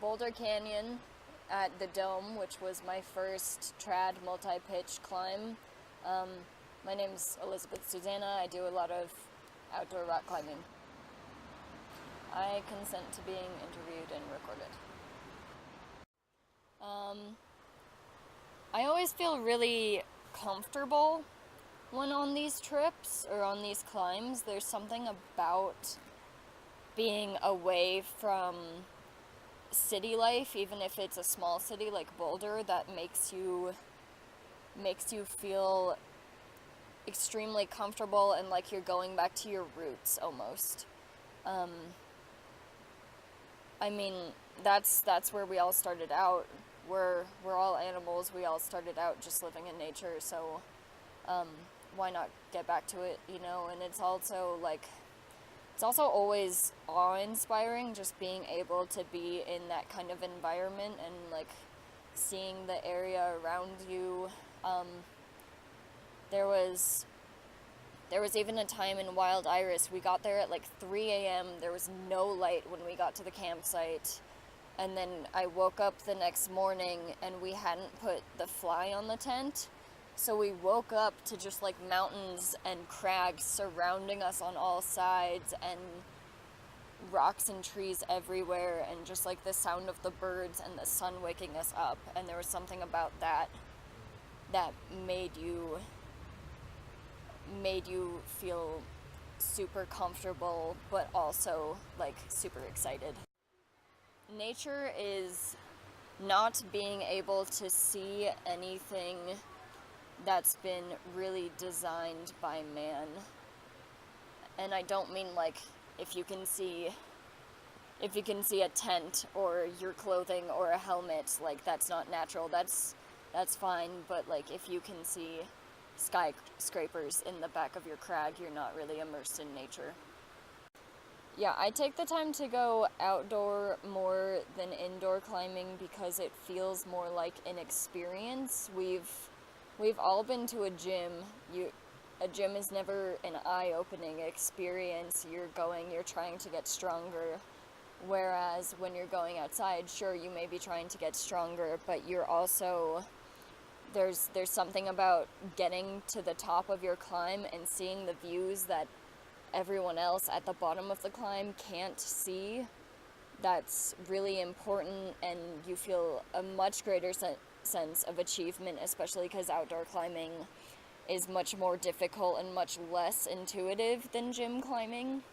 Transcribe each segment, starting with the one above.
Boulder Canyon at the Dome, which was my first trad multi-pitch climb. My name's Elizabeth Susanna. I do a lot of outdoor rock climbing. I consent to being interviewed and recorded. I always feel really comfortable when on these trips or on these climbs. There's something about being away from city life, even if it's a small city like Boulder, that makes you feel extremely comfortable and like you're going back to your roots almost. I mean, that's where we all started out. We're all animals. We all started out just living in nature, so why not get back to it, you know? And it's also always awe-inspiring just being able to be in that kind of environment and like seeing the area around you. There was even a time in Wild Iris, we got there at like 3 a.m. There was no light when we got to the campsite. And then I woke up the next morning and we hadn't put the fly on the tent. So we woke up to just like mountains and crags surrounding us on all sides and rocks and trees everywhere and just like the sound of the birds and the sun waking us up. And there was something about that made you feel super comfortable, but also like super excited. Nature is not being able to see anything that's been really designed by man. And I don't mean like if you can see a tent or your clothing or a helmet, like that's not natural. That's fine, but like if you can see skyscrapers in the back of your crag, you're not really immersed in nature. Yeah, I take the time to go outdoor more than indoor climbing because it feels more like an experience. We've all been to a gym. A gym is never an eye-opening experience. You're trying to get stronger. Whereas when you're going outside, sure, you may be trying to get stronger, but you're also, there's something about getting to the top of your climb and seeing the views that everyone else at the bottom of the climb can't see. That's really important, and you feel a much greater sense of achievement, especially because outdoor climbing is much more difficult and much less intuitive than gym climbing.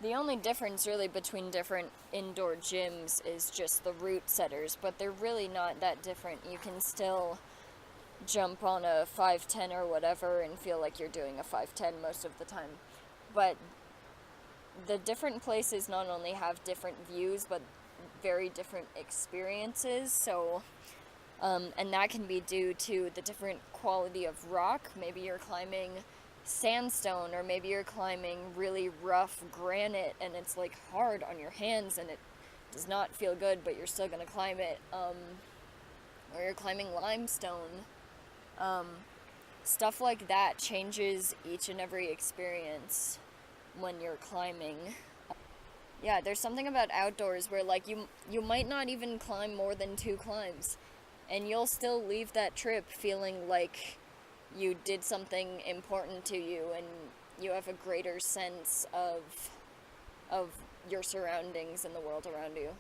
The only difference really between different indoor gyms is just the route setters, but they're really not that different. You can still jump on a 510 or whatever and feel like you're doing a 510 most of the time. But the different places not only have different views, but very different experiences. So, and that can be due to the different quality of rock. Maybe you're climbing sandstone, or maybe you're climbing really rough granite and it's like hard on your hands and it does not feel good, but you're still gonna climb it. Or you're climbing limestone. Stuff like that changes each and every experience when you're climbing. Yeah, there's something about outdoors where like you might not even climb more than 2 climbs, and you'll still leave that trip feeling like you did something important to you and you have a greater sense of your surroundings and the world around you.